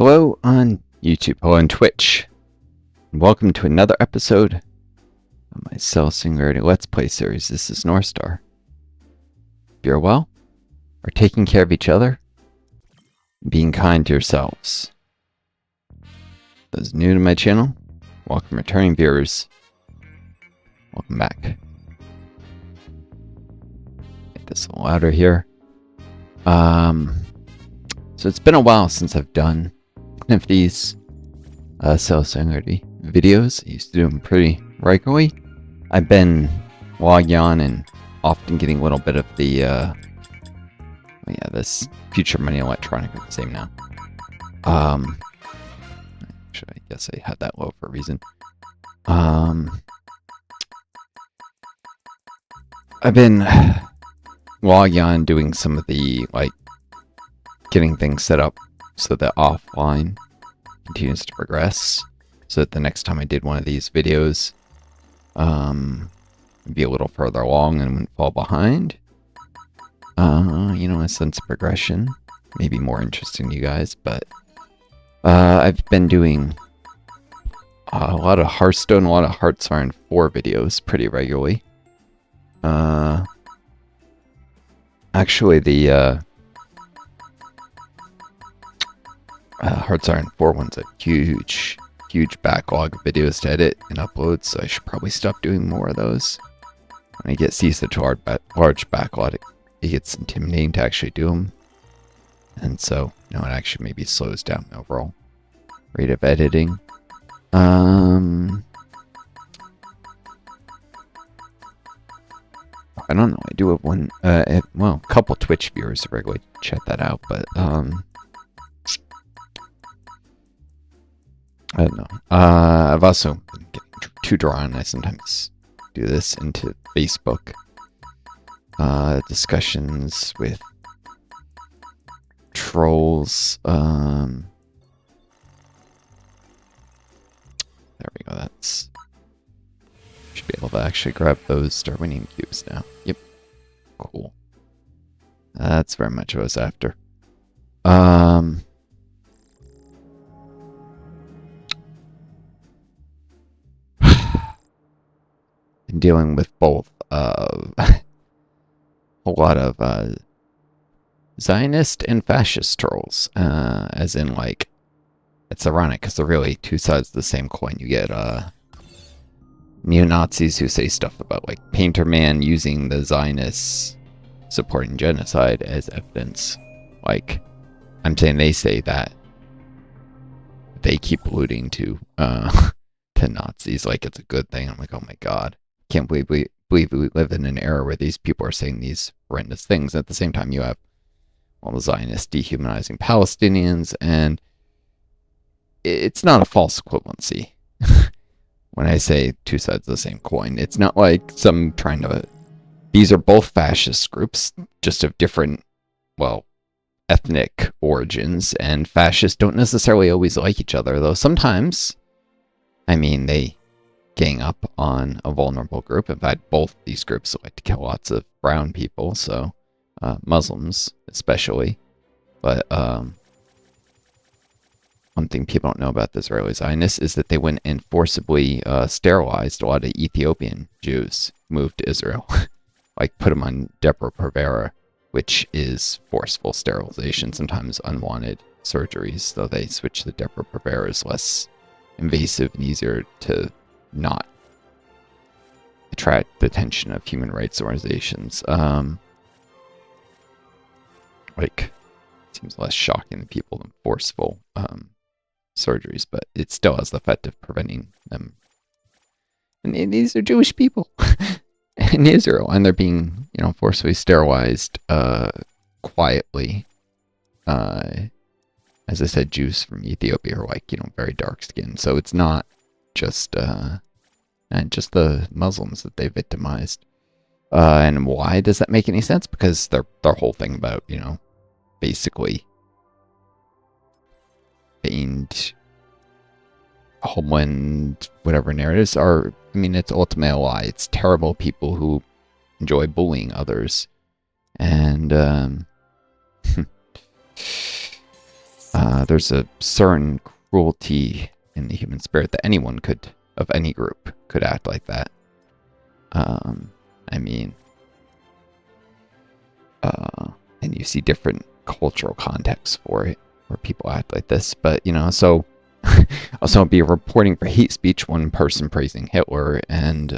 Hello on YouTube, hello on Twitch, and welcome to another episode of my Singularity Let's Play series. This is Northstar. If you're well, are taking care of each other, being kind to yourselves. Those new to my channel, welcome returning viewers, welcome back. Make this a little louder here. So it's been a while since I've done one of these Singularity videos. I used to do them pretty regularly. I've been logging on and often getting a little bit of the this Future Money Electronic is the same now. Actually, I guess I had that low for a reason. I've been logging on doing some of the getting things set up so that offline continues to progress, so that the next time I did one of these videos it'd be a little further along and wouldn't fall behind. A sense of progression, maybe more interesting to you guys. But I've been doing a lot of Hearthstone, a lot of Hearthstone 4 videos pretty regularly. Actually, the Hearthstone 4 one's a huge backlog of videos to edit and upload, so I should probably stop doing more of those. When I get such a large backlog, it gets intimidating to actually do them, and so it actually maybe slows down the overall rate of editing. I don't know. I do have one. A couple Twitch viewers regularly check that out, but I don't know. I've also been getting too drawn. I sometimes do this into Facebook discussions with trolls. There we go. That's should be able to actually grab those Darwinian cubes now. Yep. Cool. That's very much what I was after. Been dealing with both a lot of Zionist and fascist trolls, as in it's ironic because they're really two sides of the same coin. You get neo-Nazis who say stuff about Painter Man using the Zionists supporting genocide as evidence. I'm saying they say that they keep alluding to Nazis like it's a good thing. I'm like, oh my god, can't believe we live in an era where these people are saying these horrendous things. At the same time, you have all the Zionists dehumanizing Palestinians, and it's not a false equivalency. When I say two sides of the same coin, it's not like some trying to... These are both fascist groups, just of different, ethnic origins, and fascists don't necessarily always like each other, though sometimes, they gang up on a vulnerable group. In fact, both these groups like to kill lots of brown people, so Muslims especially. But one thing people don't know about the Israeli Zionists is that they went and forcibly sterilized a lot of Ethiopian Jews who moved to Israel. Put them on Depo-Provera, which is forceful sterilization, sometimes unwanted surgeries, though they switch to Depo-Provera is less invasive and easier to not attract the attention of human rights organizations. Seems less shocking to people than forceful surgeries, but it still has the effect of preventing them. And these are Jewish people in Israel, and they're being, forcibly sterilized quietly. As I said, Jews from Ethiopia are very dark skinned, so it's not just the Muslims that they victimized. And why does that make any sense? Because their whole thing about, basically feigned homeland, whatever narratives are, it's ultimately a lie. It's terrible people who enjoy bullying others. And there's a certain cruelty in the human spirit that anyone could, of any group, could act like that. I mean, and you see different cultural contexts for it where people act like this. But, you know, so also be reporting for hate speech, one person praising Hitler and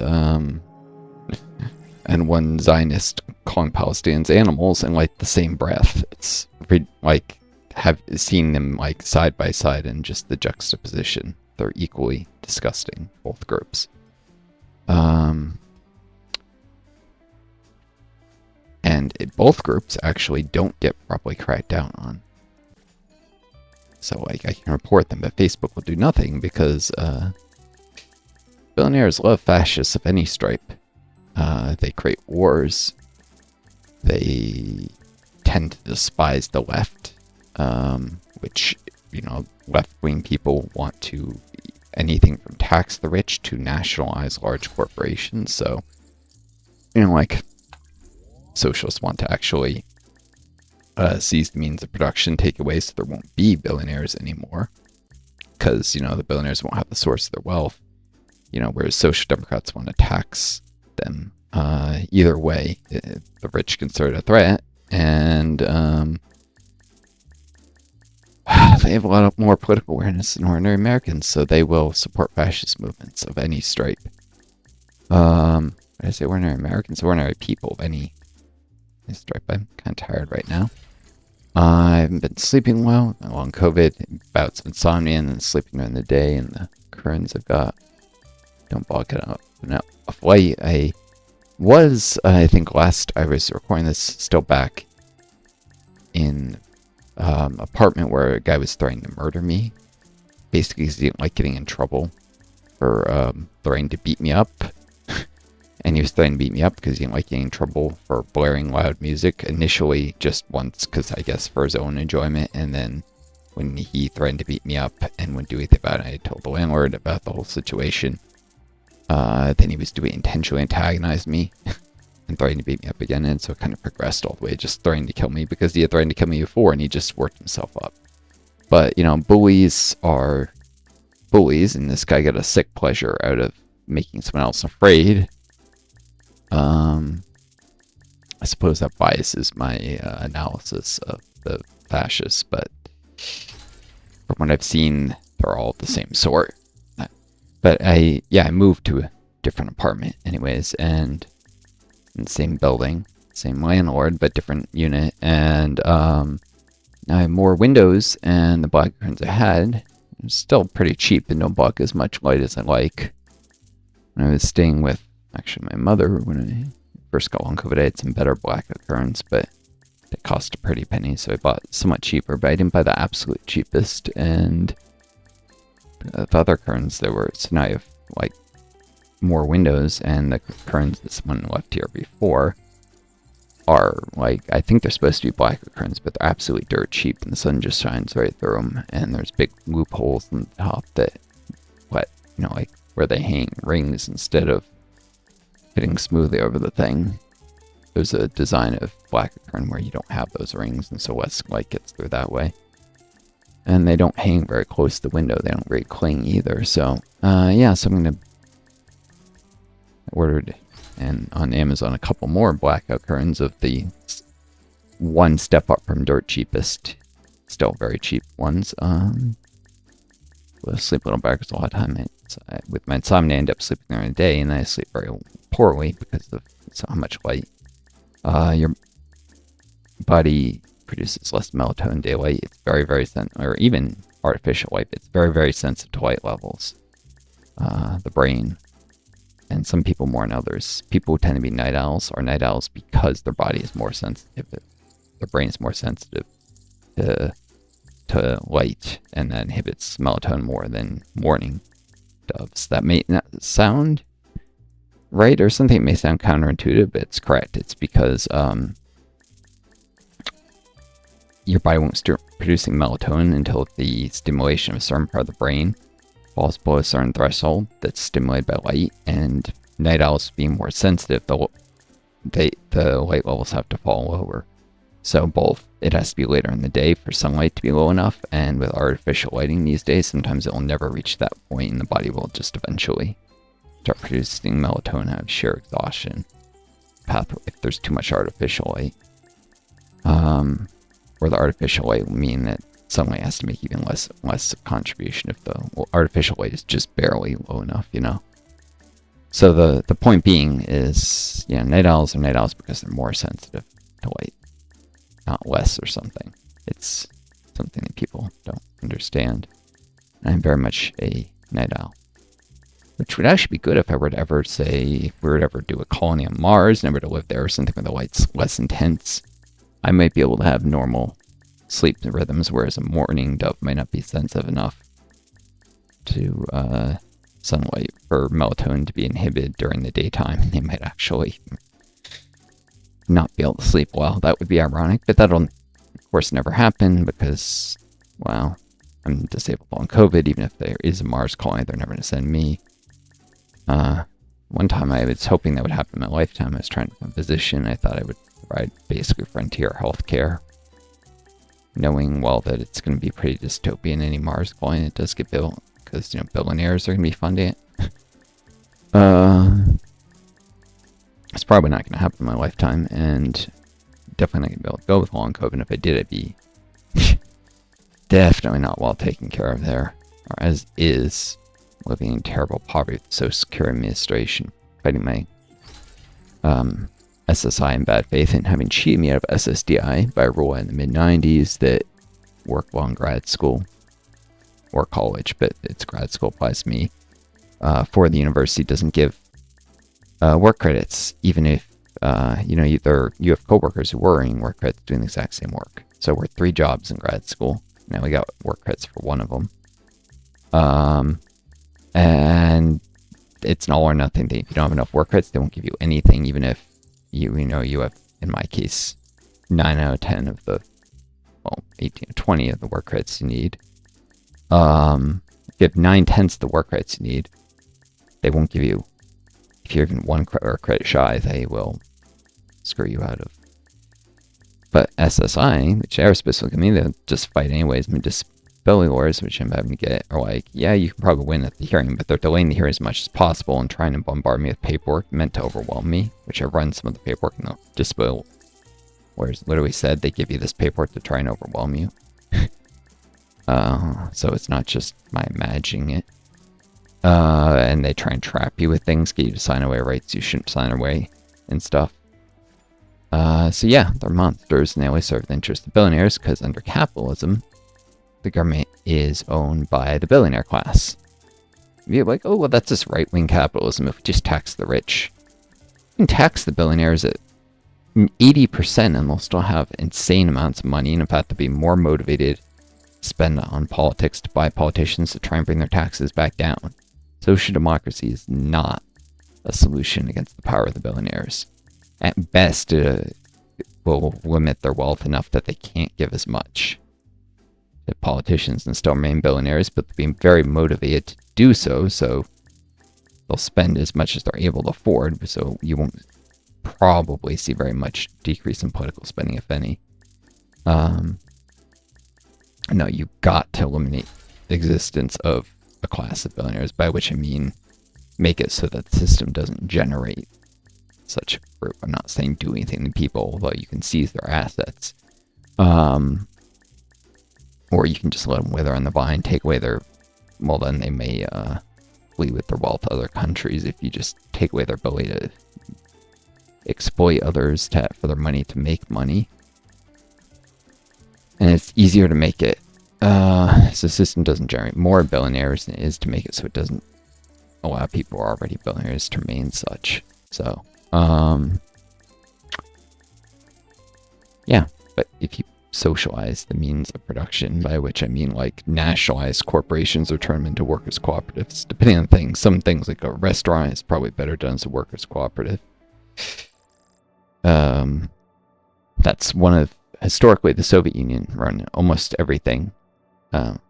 one Zionist calling Palestinians animals in like the same breath. It's like have seen them like side by side and just the juxtaposition. They're equally disgusting, both groups. And both groups actually don't get properly cracked down on. So like I can report them, but Facebook will do nothing because billionaires love fascists of any stripe. They create wars. They tend to despise the left, which, you know, left-wing people want to anything from tax the rich to nationalize large corporations. So, you know, like socialists want to actually seize the means of production, take away so there won't be billionaires anymore. Because, you know, the billionaires won't have the source of their wealth. You know, whereas social democrats want to tax them. Either way, the rich consider it a threat, and they have a lot more political awareness than ordinary Americans, so they will support fascist movements of any stripe. When I say ordinary Americans, ordinary people of any stripe. I'm kind of tired right now. I haven't been sleeping well. Long COVID, bouts of insomnia, and then sleeping during the day, and the currents I've got don't block it up. Now, Hawaii, I think last I was recording this, still back in apartment where a guy was threatening to murder me. Basically, because he didn't like getting in trouble for threatening to beat me up. And he was threatening to beat me up because he didn't like getting in trouble for blaring loud music. Initially, just once, because I guess for his own enjoyment. And then when he threatened to beat me up and wouldn't do anything about it, I told the landlord about the whole situation. Then he was doing intentionally antagonize me and threatening to beat me up again. And so it kind of progressed all the way, just threatening to kill me because he had threatened to kill me before and he just worked himself up. But, you know, bullies are bullies, and this guy got a sick pleasure out of making someone else afraid. I suppose that biases my analysis of the fascists, but from what I've seen, they're all the same sort. But I moved to a different apartment anyways, and in the same building, same landlord, but different unit, and now I have more windows, and the black curtains I had was still pretty cheap and don't block as much light as I like. When I was staying with, actually, my mother, when I first got long COVID, I had some better black curtains, but they cost a pretty penny, so I bought somewhat cheaper, but I didn't buy the absolute cheapest, and the other curtains there were, so now I have like more windows, and the curtains that someone left here before are like, I think they're supposed to be black curtains, but they're absolutely dirt cheap, and the sun just shines right through them, and there's big loopholes in the top that, like where they hang rings instead of fitting smoothly over the thing. There's a design of black curtain where you don't have those rings, and so less light gets through that way. And they don't hang very close to the window. They don't really cling either. So, so I'm going to ordered and on Amazon a couple more blackout curtains of the one step up from dirt cheapest. Still very cheap ones. We'll sleep a little backwards a lot of time. With my insomnia, I end up sleeping during the day, and I sleep very poorly because of so much light. Your body produces less melatonin in daylight. It's very, very sensitive, or even artificial light. It's very, very sensitive to light levels. The brain, and some people more than others. People who tend to be night owls are night owls because their body is more sensitive. Their brain is more sensitive to light, and that inhibits melatonin more than morning doves. That may not sound right, or something may sound counterintuitive, but it's correct. It's because your body won't start producing melatonin until the stimulation of a certain part of the brain falls below a certain threshold that's stimulated by light, and night owls being more sensitive, the light levels have to fall lower. So both, it has to be later in the day for sunlight to be low enough, and with artificial lighting these days, sometimes it will never reach that point, and the body will just eventually start producing melatonin out of sheer exhaustion pathway if there's too much artificial light. Or the artificial light will mean that sunlight has to make even less contribution if the artificial light is just barely low enough, you know. So the point being is, yeah, night owls are night owls because they're more sensitive to light, not less or something. It's something that people don't understand. And I'm very much a night owl, which would actually be good if I were to ever say, if we were to ever do a colony on Mars, never to live there or something where the light's less intense, I might be able to have normal sleep rhythms, whereas a morning dove might not be sensitive enough to sunlight for melatonin to be inhibited during the daytime. They might actually not be able to sleep well. That would be ironic, but that'll, of course, never happen because, well, I'm disabled on COVID. Even if there is a Mars colony, they're never going to send me. One time I was hoping that would happen in my lifetime. I was trying to become a physician. I thought I would provide basically frontier healthcare, knowing well that it's going to be pretty dystopian. Any Mars colony that does get built, because, you know, billionaires are going to be funding it. It's probably not going to happen in my lifetime, and definitely not going to be able to go with long COVID. And if I did, I'd be definitely not well taken care of there, or as is, living in terrible poverty with the Social Security Administration, fighting my SSI in bad faith, and having cheated me out of SSDI by a rule in the mid-90s that worked while in grad school or college, but it's grad school applies to me. For the university doesn't give work credits, even if you know, either you have coworkers who were earning work credits doing the exact same work. So we're 3 jobs in grad school. Now we got work credits for one of them. And it's an all or nothing thing. If you don't have enough work credits, they won't give you anything, even if you know you have, in my case, 9 out of 10 of the, well, 18 or 20 of the work credits you need. If you have 9/10 of the work credits you need, they won't give you, if you're even one credit shy, they will screw you out of. But SSI, which aerospace will give me, they'll just fight anyways. I mean, disability lawyers, which I'm having to get, are like, yeah, you can probably win at the hearing, but they're delaying the hearing as much as possible and trying to bombard me with paperwork meant to overwhelm me, which I've run some of the paperwork, and the disability lawyers literally said they give you this paperwork to try and overwhelm you. So it's not just my imagining it. And they try and trap you with things, get you to sign away rights you shouldn't sign away and stuff. So yeah, they're monsters, and they always serve the interests of billionaires, because under capitalism, the government is owned by the billionaire class. You're like, oh, well, that's just right-wing capitalism if we just tax the rich. You can tax the billionaires at 80%, and they'll still have insane amounts of money, and in fact, they'll be more motivated to spend on politics, to buy politicians to try and bring their taxes back down. Social democracy is not a solution against the power of the billionaires. At best, it will limit their wealth enough that they can't give as much to politicians and still remain billionaires, but they're being very motivated to do so, so they'll spend as much as they're able to afford, so you won't probably see very much decrease in political spending, if any. No, you got to eliminate the existence of a class of billionaires, by which I mean make it so that the system doesn't generate such a group. I'm not saying do anything to people, although you can seize their assets. Or you can just let them wither on the vine, take away their, well, then they may flee with their wealth to other countries if you just take away their ability to exploit others for their money to make money. And it's easier to make it so the system doesn't generate more billionaires than it is to make it so it doesn't allow people who are already billionaires to remain such. So, yeah, but if you socialize the means of production, by which I mean like nationalize corporations or turn them into workers' cooperatives, depending on things. Some things like a restaurant is probably better done as a workers' cooperative. That's one of, historically, the Soviet Union run almost everything, not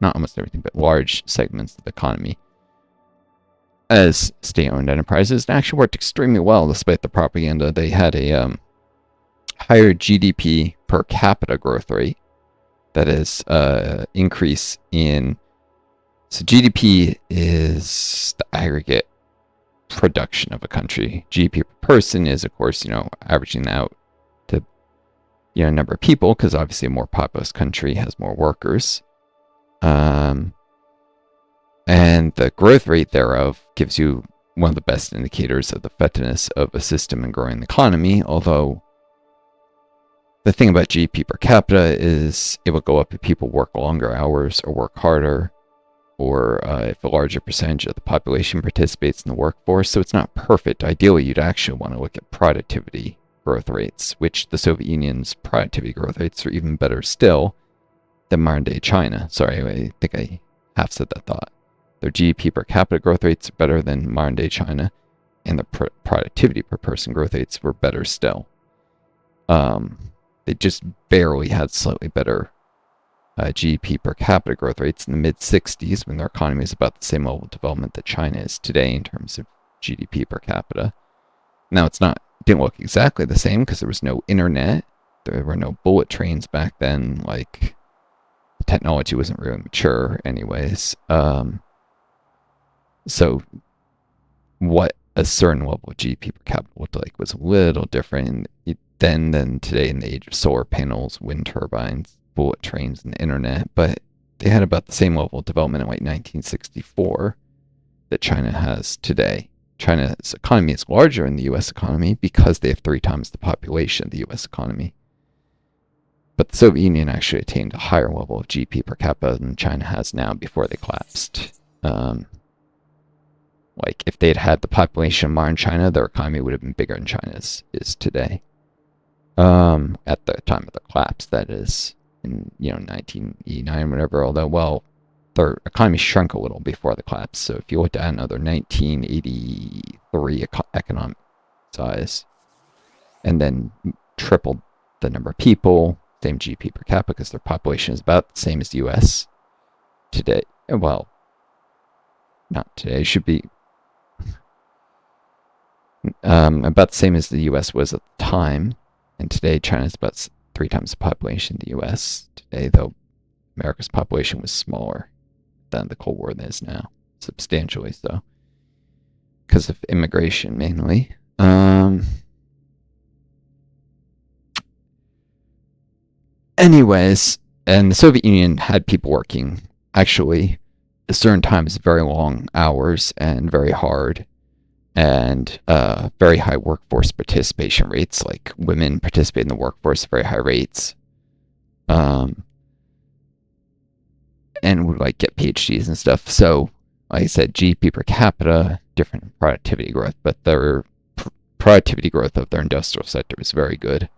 almost everything, but large segments of the economy as state-owned enterprises. It actually worked extremely well despite the propaganda. They had a higher GDP per capita growth rate. That is, increase in. So GDP is the aggregate production of a country. GDP per person is, of course, averaging out to, number of people, because obviously a more populous country has more workers. And the growth rate thereof gives you one of the best indicators of the effectiveness of a system in growing the economy, although the thing about GDP per capita is it will go up if people work longer hours or work harder, or if a larger percentage of the population participates in the workforce. So it's not perfect. Ideally, you'd actually want to look at productivity growth rates, which the Soviet Union's productivity growth rates are even better still than modern-day China. Sorry, I think I half said that thought. Their GDP per capita growth rates are better than modern-day China, and the productivity per person growth rates were better still. They just barely had slightly better GDP per capita growth rates in the mid-60s, when their economy is about the same level of development that China is today in terms of GDP per capita. Now, didn't look exactly the same because there was no internet. There were no bullet trains back then. Like, the technology wasn't really mature anyways. So what a certain level of GDP per capita looked like was a little different then than today in the age of solar panels, wind turbines, bullet trains, and the internet. But they had about the same level of development in like 1964 that China has today. China's economy is larger than the U.S. economy because they have 3 times the population of the U.S. economy. But the Soviet Union actually attained a higher level of GDP per capita than China has now before they collapsed. Like, if they'd had the population of modern China, their economy would have been bigger than China's is today. At the time of the collapse, that is, in 1989, whatever. Although, well, their economy shrunk a little before the collapse. So if you looked at another 1983 economic size, and then tripled the number of people, same GDP per capita, because their population is about the same as the U.S. today. Well, not today. It should be about the same as the U.S. was at the time. And today, China's about 3 times the population of the U.S. today, though America's population was smaller than the Cold War is now, substantially so, because of immigration mainly. Anyways, and the Soviet Union had people working, actually, at certain times, very long hours and very hard, and very high workforce participation rates. Like, women participate in the workforce at very high rates, and would like get PhDs and stuff. So, like I said, GDP per capita, different productivity growth, but their productivity growth of their industrial sector is very good,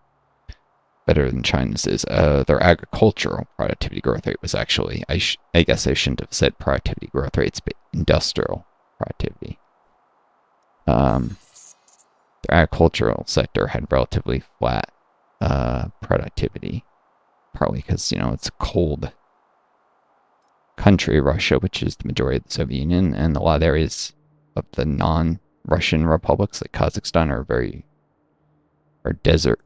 better than China's is. Their agricultural productivity growth rate was actually, I guess I shouldn't have said productivity growth rates, but industrial productivity. The agricultural sector had relatively flat productivity, partly because, it's a cold country, Russia, which is the majority of the Soviet Union, and a lot of areas of the non-Russian republics, like Kazakhstan, are desert.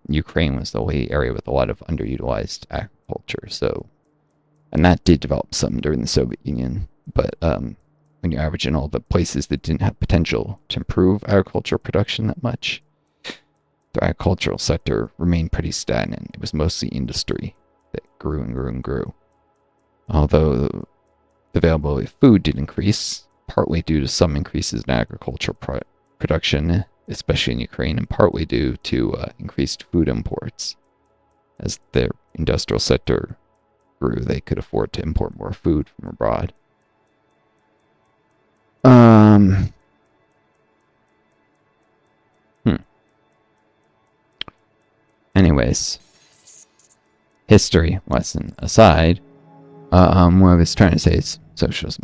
Ukraine was the only area with a lot of underutilized agriculture, and that did develop some during the Soviet Union, but when you average in all the places that didn't have potential to improve agricultural production that much, the agricultural sector remained pretty stagnant. It was mostly industry that grew and grew and grew. Although the availability of food did increase, partly due to some increases in agricultural production, especially in Ukraine, and partly due to increased food imports. As their industrial sector grew, they could afford to import more food from abroad. Anyways, history lesson aside, what I was trying to say is Soviet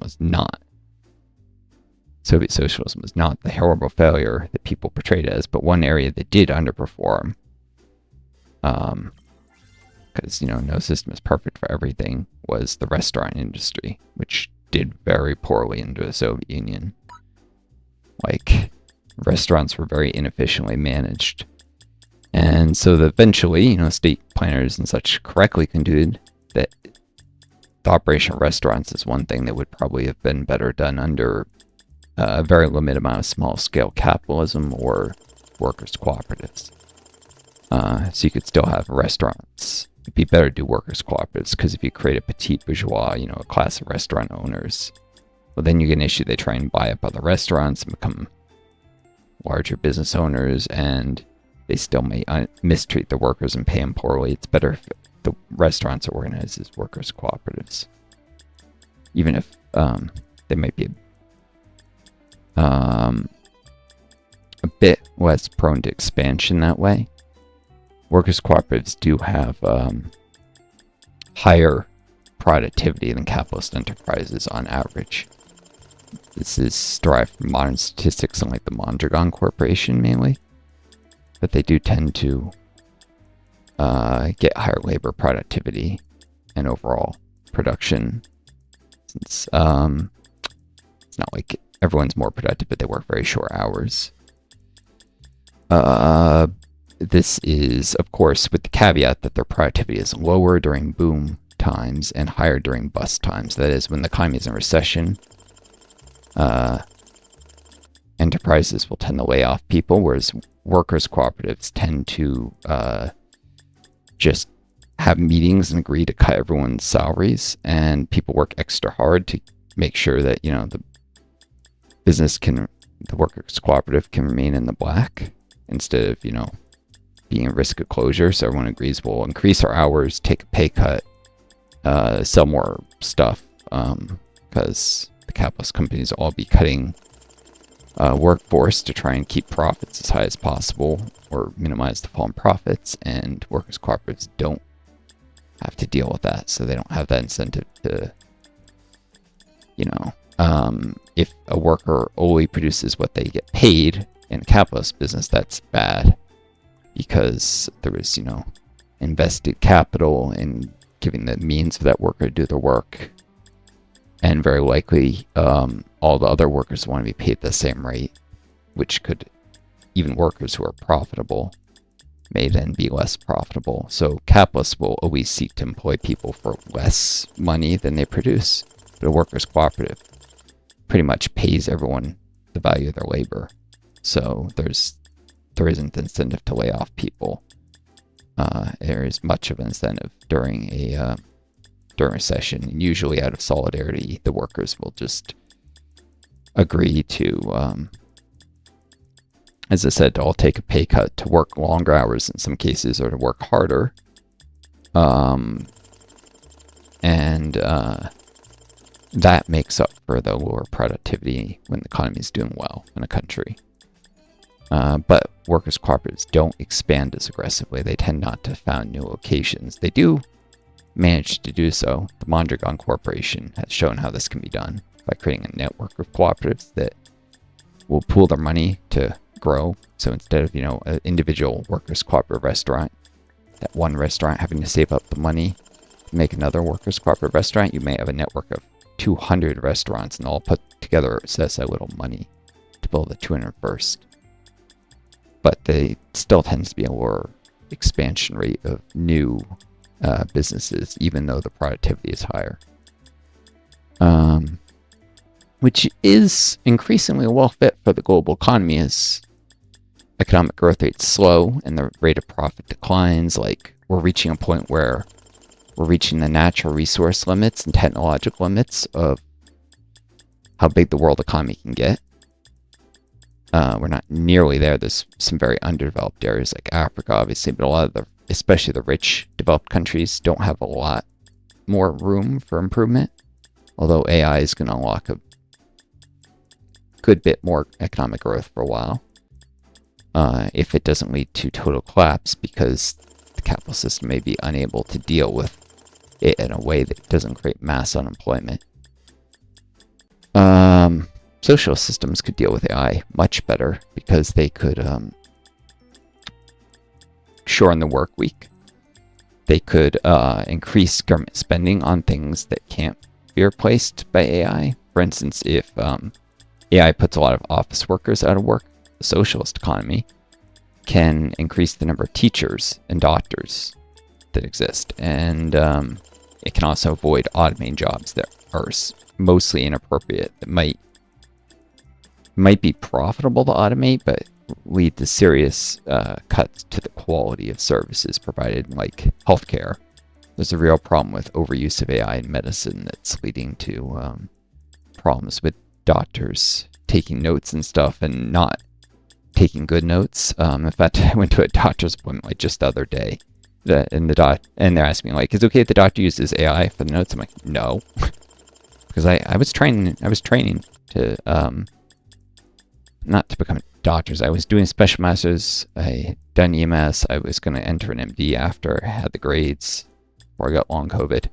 socialism was not the horrible failure that people portrayed it as, but one area that did underperform. Because, no system is perfect for everything, was the restaurant industry, which did very poorly under the Soviet Union. Like, restaurants were very inefficiently managed. And so that eventually, state planners and such correctly concluded that the operation of restaurants is one thing that would probably have been better done under a very limited amount of small-scale capitalism or workers' cooperatives. So you could still have restaurants. It'd be better to do workers' cooperatives, because if you create a petit bourgeois, a class of restaurant owners, well, then you get an issue. They try and buy up other restaurants and become larger business owners, and they still may mistreat the workers and pay them poorly. It's better if the restaurants are organized as workers' cooperatives, even if they might be a bit less prone to expansion that way. Workers' cooperatives do have higher productivity than capitalist enterprises on average. This is derived from modern statistics on like the Mondragon Corporation mainly, but they do tend to get higher labor productivity and overall production, since it's not like everyone's more productive, but they work very short hours. This is, of course, with the caveat that their productivity is lower during boom times and higher during bust times. That is, when the economy is in recession, enterprises will tend to lay off people, whereas workers' cooperatives tend to just have meetings and agree to cut everyone's salaries, and people work extra hard to make sure that, the workers' cooperative can remain in the black instead of, being at risk of closure. So everyone agrees we'll increase our hours, take a pay cut, sell more stuff, because the capitalist companies will all be cutting workforce to try and keep profits as high as possible or minimize the fall in profits, and workers' cooperatives don't have to deal with that, so they don't have that incentive to, if a worker only produces what they get paid in a capitalist business, that's bad, because there was, invested capital in giving the means for that worker to do the work. And very likely, all the other workers want to be paid the same rate, which could, even workers who are profitable, may then be less profitable. So capitalists will always seek to employ people for less money than they produce. But a workers' cooperative pretty much pays everyone the value of their labor. So there isn't incentive to lay off people. There is much of an incentive during recession, and usually out of solidarity, the workers will just agree to, as I said, to all take a pay cut, to work longer hours in some cases, or to work harder. That makes up for the lower productivity when the economy is doing well in a country. But workers' cooperatives don't expand as aggressively. They tend not to found new locations. They do manage to do so. The Mondragon Corporation has shown how this can be done by creating a network of cooperatives that will pool their money to grow. So instead of, an individual workers' cooperative restaurant, that one restaurant having to save up the money to make another workers' cooperative restaurant, you may have a network of 200 restaurants, and all put together assess a little money to build the 201st. But they still tends to be a lower expansion rate of new businesses, even though the productivity is higher. Which is increasingly well fit for the global economy as economic growth rates slow and the rate of profit declines. Like, we're reaching a point where we're reaching the natural resource limits and technological limits of how big the world economy can get. We're not nearly there. There's some very underdeveloped areas like Africa, obviously, but a lot of especially the rich developed countries, don't have a lot more room for improvement. Although AI is going to unlock a good bit more economic growth for a while, if it doesn't lead to total collapse, because the capital system may be unable to deal with it in a way that doesn't create mass unemployment. Social systems could deal with AI much better, because they could shorten the work week. They could increase government spending on things that can't be replaced by AI. For instance, if AI puts a lot of office workers out of work, the socialist economy, can increase the number of teachers and doctors that exist, and it can also avoid automating jobs that are mostly inappropriate, that might be profitable to automate, but lead to serious cuts to the quality of services provided, like healthcare. There's a real problem with overuse of AI in medicine that's leading to problems with doctors taking notes and stuff and not taking good notes. In fact, I went to a doctor's appointment like just the other day, and they're asking me like, "Is it okay if the doctor uses AI for the notes?" I'm like, "No," because I was training to not to become doctors. I was doing special masters. I had done EMS. I was going to enter an MD after I had the grades, before I got long COVID.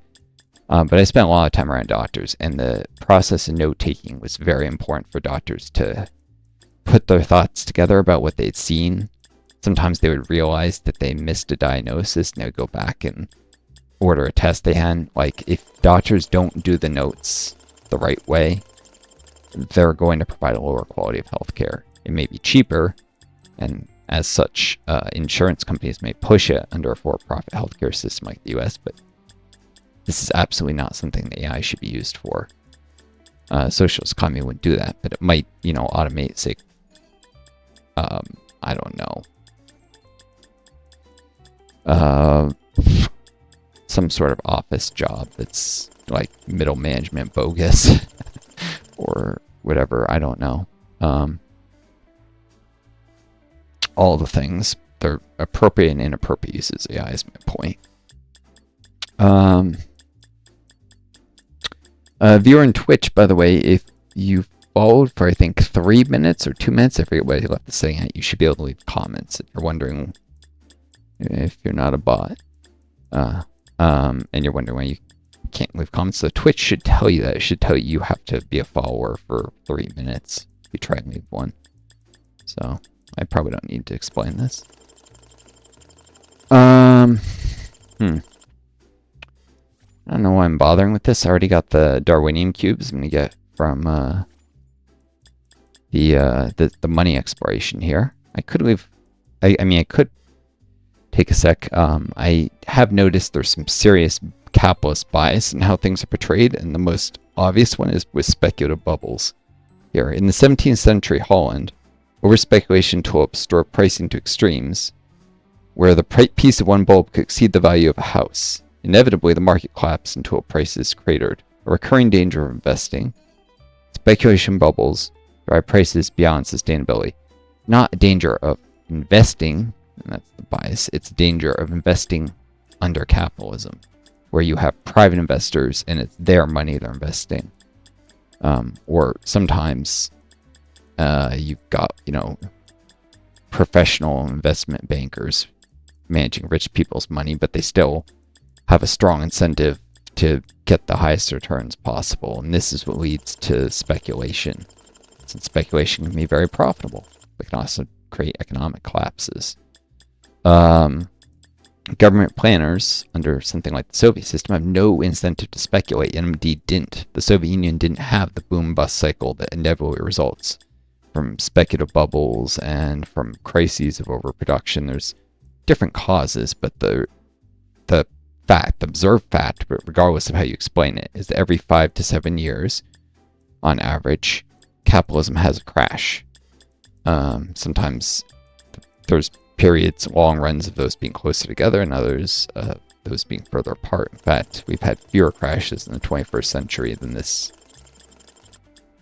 But I spent a lot of time around doctors, and the process of note-taking was very important for doctors to put their thoughts together about what they'd seen. Sometimes they would realize that they missed a diagnosis, and they would go back and order a test they hadn't. Like, if doctors don't do the notes the right way, they're going to provide a lower quality of healthcare. It may be cheaper, and as such, insurance companies may push it under a for-profit healthcare system like the US, but this is absolutely not something that AI should be used for. Socialist economy wouldn't do that, but it might, automate, say, I don't know, some sort of office job that's like middle management bogus or whatever. I don't know. All the things, they're appropriate and inappropriate uses of AI is my point. Viewer on Twitch, by the way, if you followed for I think 3 minutes or 2 minutes, I forget what you left the saying at, you should be able to leave comments if you're wondering, if you're not a bot, and you're wondering why you can't leave comments. So Twitch should tell you that. It should tell you have to be a follower for 3 minutes if you try and leave one. So I probably don't need to explain this. I don't know why I'm bothering with this. I already got the Darwinian cubes I'm going to get from the money exploration here. I could leave... I could take a sec. I have noticed there's some serious capitalist bias in how things are portrayed, and the most obvious one is with speculative bubbles. Here, in the 17th century Holland, over-speculation tulip drove pricing to extremes, where the piece of one bulb could exceed the value of a house. Inevitably, the market collapsed and tulip prices cratered, a recurring danger of investing. Speculation bubbles drive prices beyond sustainability. Not a danger of investing, and that's the bias, it's a danger of investing under capitalism, where you have private investors and it's their money they're investing. Or sometimes you've got, professional investment bankers managing rich people's money, but they still have a strong incentive to get the highest returns possible. And this is what leads to speculation. Since speculation can be very profitable, it can also create economic collapses. Government planners under something like the Soviet system have no incentive to speculate, and indeed didn't. The Soviet Union didn't have the boom-bust cycle that inevitably results from speculative bubbles and from crises of overproduction. There's different causes, but the observed fact, but regardless of how you explain it, is that every 5 to 7 years, on average, capitalism has a crash. Sometimes there's periods, long runs of those being closer together, and others, those being further apart. In fact, we've had fewer crashes in the 21st century than this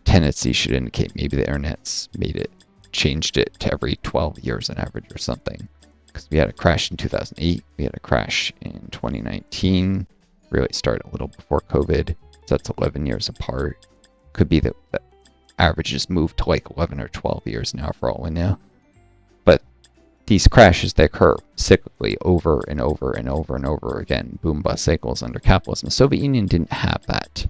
tendency should indicate. Maybe the internet's changed it to every 12 years on average or something. Because we had a crash in 2008, we had a crash in 2019, really started a little before COVID, so that's 11 years apart. Could be that the averages moved to like 11 or 12 years now for all we know. But these crashes, they occur cyclically over and over and over and over again, boom-bust cycles under capitalism. The Soviet Union didn't have that.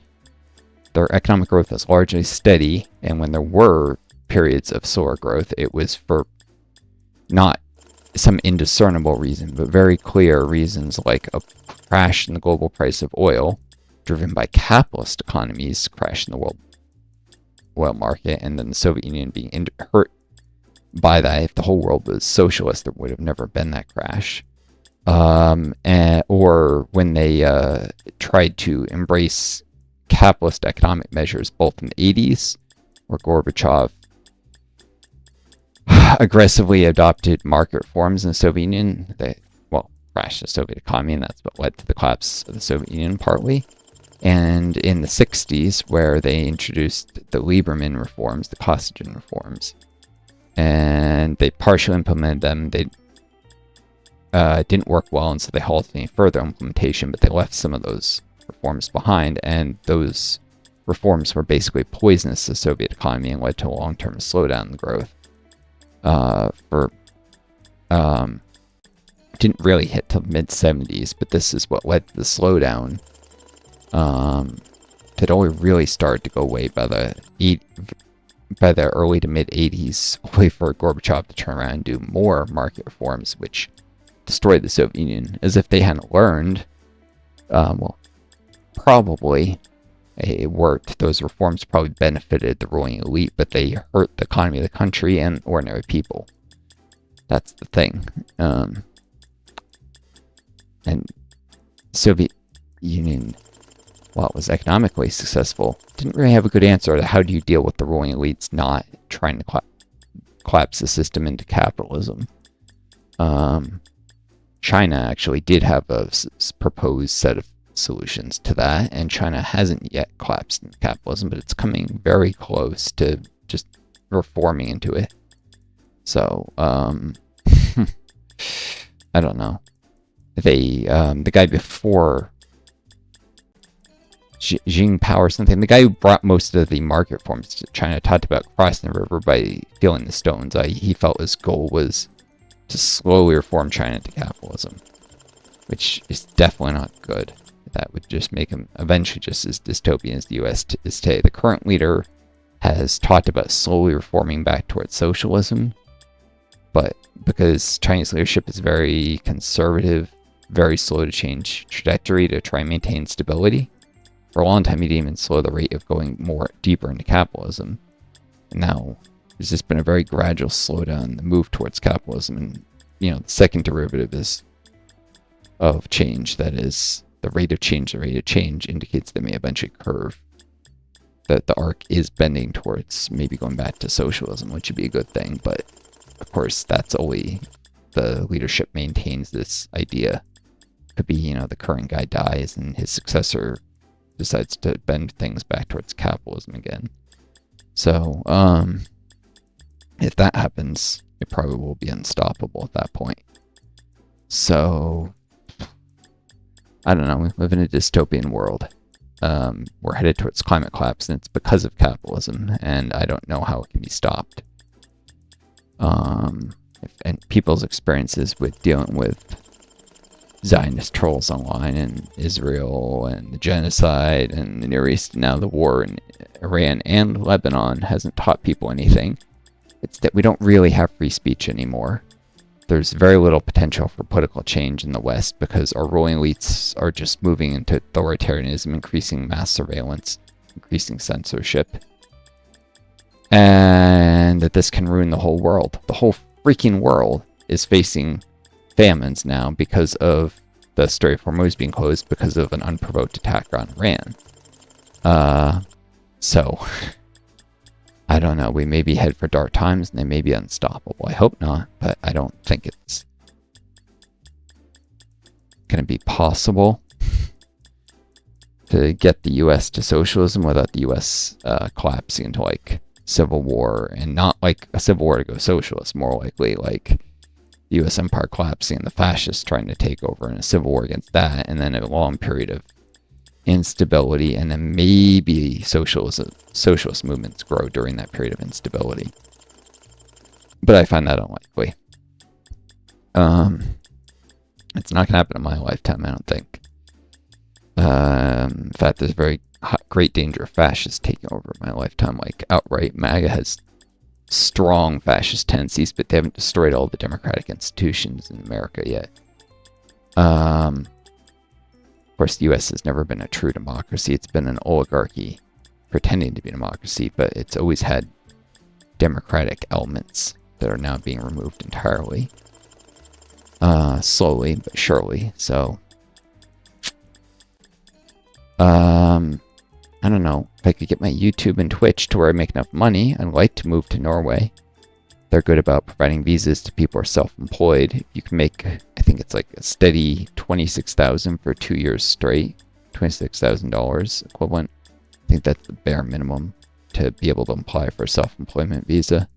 Their economic growth was largely steady, and when there were periods of slower growth, it was for not some indiscernible reason, but very clear reasons, like a crash in the global price of oil, driven by capitalist economies, crash in the world oil market, and then the Soviet Union being hurt by that, if the whole world was socialist, there would have never been that crash. Or when they tried to embrace capitalist economic measures, both in the 80s, where Gorbachev aggressively adopted market reforms in the Soviet Union, they, well, crashed the Soviet economy, and that's what led to the collapse of the Soviet Union partly. And in the 60s, where they introduced the Lieberman reforms, the Costigan reforms, and they partially implemented them. They didn't work well, and so they halted any further implementation, but they left some of those reforms behind, and those reforms were basically poisonous to the Soviet economy and led to a long-term slowdown in growth. Didn't really hit till mid-70s, but this is what led to the slowdown. That only really started to go away by the early to mid-80s, only for Gorbachev to turn around and do more market reforms, which destroyed the Soviet Union. As if they hadn't learned, well, probably it worked. Those reforms probably benefited the ruling elite, but they hurt the economy of the country and ordinary people. That's the thing. And Soviet Union, while it was economically successful, didn't really have a good answer to how do you deal with the ruling elites not trying to collapse the system into capitalism. China actually did have a proposed set of solutions to that, and China hasn't yet collapsed into capitalism, but it's coming very close to just reforming into it. So, I don't know. The guy before Jingpao or something, the guy who brought most of the market reforms to China, talked about crossing the river by feeling the stones. He felt his goal was to slowly reform China into capitalism, which is definitely not good. That would just make him eventually just as dystopian as the US is today. The current leader has talked about slowly reforming back towards socialism, but because Chinese leadership is very conservative, very slow to change trajectory to try and maintain stability, for a long time he didn't even slow the rate of going more deeper into capitalism. And now there's just been a very gradual slowdown, the move towards capitalism, and the second derivative is of change, that is the rate of change. The rate of change indicates they may eventually curve, that the arc is bending towards maybe going back to socialism, which would be a good thing. But of course, that's only the leadership maintains this idea. Could be, the current guy dies and his successor decides to bend things back towards capitalism again. So, if that happens, it probably will be unstoppable at that point. So, I don't know. We live in a dystopian world. We're headed towards climate collapse, and it's because of capitalism, and I don't know how it can be stopped. And people's experiences with dealing with Zionist trolls online in Israel and the genocide and the Near East, now the war in Iran and Lebanon hasn't taught people anything. It's that we don't really have free speech anymore. There's very little potential for political change in the West because our ruling elites are just moving into authoritarianism, increasing mass surveillance, increasing censorship, and that this can ruin the whole world. The whole freaking world is facing famines now because of the Strait of Hormuz being closed because of an unprovoked attack on Iran. So, I don't know. We may be headed for dark times and they may be unstoppable. I hope not, but I don't think it's going to be possible to get the US to socialism without the US collapsing into like civil war, and not like a civil war to go socialist, more likely like the US empire collapsing and the fascists trying to take over in a civil war against that, and then a long period of instability, and then maybe socialist movements grow during that period of instability. But I find that unlikely. It's not going to happen in my lifetime, I don't think. In fact, there's very great danger of fascists taking over in my lifetime, like outright. MAGA has strong fascist tendencies, but they haven't destroyed all the democratic institutions in America yet. Of course, the US has never been a true democracy. It's been an oligarchy pretending to be a democracy, but it's always had democratic elements. that are now being removed entirely. Slowly but surely. So, I don't know. If I could get my YouTube and Twitch to where I make enough money, I'd like to move to Norway. They're good about providing visas to people who are self-employed. You can make, I think it's like a steady $26,000 for 2 years straight. $26,000 equivalent. I think that's the bare minimum to be able to apply for a self-employment visa.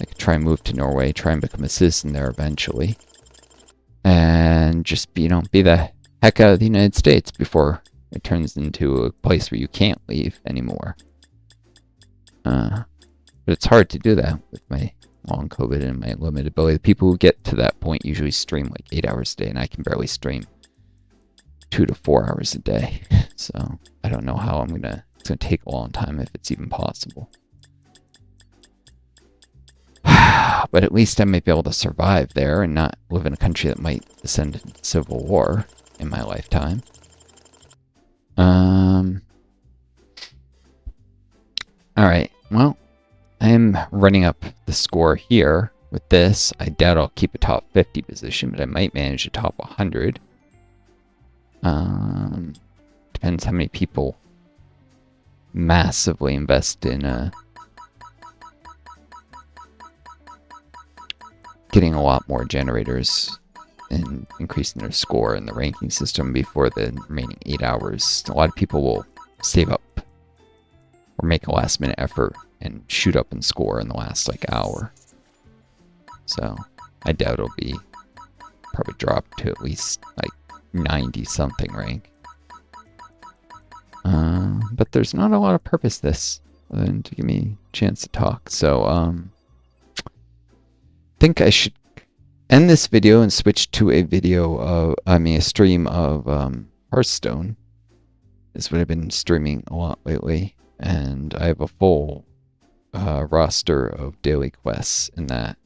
I could try and move to Norway, try and become a citizen there eventually. And just, be the heck out of the United States before it turns into a place where you can't leave anymore. But it's hard to do that with my long COVID and my limited ability. The people who get to that point usually stream like 8 hours a day, and I can barely stream 2 to 4 hours a day. So I don't know how it's gonna take a long time if it's even possible. But at least I might be able to survive there and not live in a country that might descend into civil war in my lifetime. Alright, well, I'm running up the score here with this. I doubt I'll keep a top 50 position, but I might manage a top 100. Depends how many people massively invest in getting a lot more generators and increasing their score in the ranking system before the remaining 8 hours. A lot of people will save up or make a last minute effort and shoot up in score in the last hour. So I doubt it'll be probably drop to at least 90 something rank. But there's not a lot of purpose this other than to give me a chance to talk. So I think I should end this video and switch to a stream of Hearthstone. Is what I've been streaming a lot lately, and I have a full roster of daily quests in that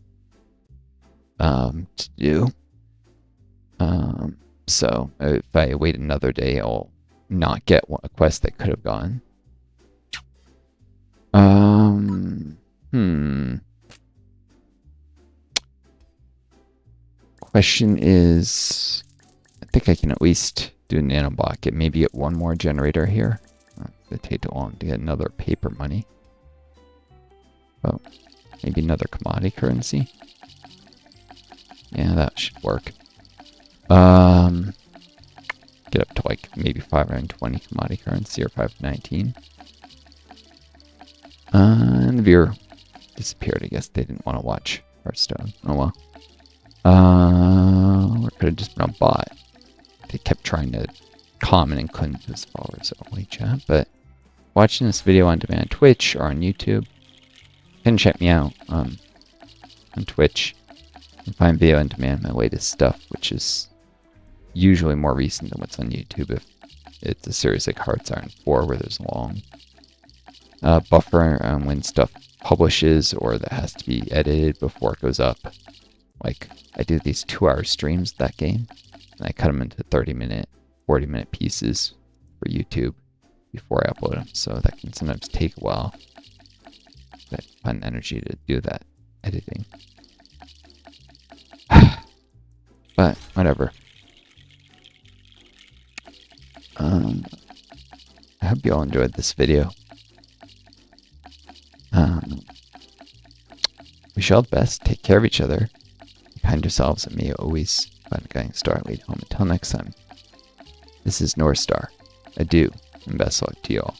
to do. So if I wait another day, I'll not get a quest that could have gone. Question is, I think I can at least do a nanoblock. Get maybe get one more generator here. It'd take too long to get another paper money. Oh, maybe another commodity currency. Yeah, that should work. Get up to maybe 520 commodity currency or 519. And the viewer disappeared. I guess they didn't want to watch Hearthstone. Oh well. Or could have just been a bot. They kept trying to comment and couldn't because followers only chat. But watching this video on demand on Twitch or on YouTube, you can check me out on Twitch and find video on demand, my latest stuff, which is usually more recent than what's on YouTube if it's a series like Hearts Iron 4 where there's a long buffer when stuff publishes or that has to be edited before it goes up. I do these 2-hour streams of that game, and I cut them into 30-minute, 40-minute pieces for YouTube before I upload them, so that can sometimes take a while. I find the energy to do that editing. But, whatever. I hope you all enjoyed this video. Wish you all the best. Take care of each other. Be kind yourselves, and may you always find a guiding star lead home. Until next time, this is Northstar. Adieu, and best luck to you all.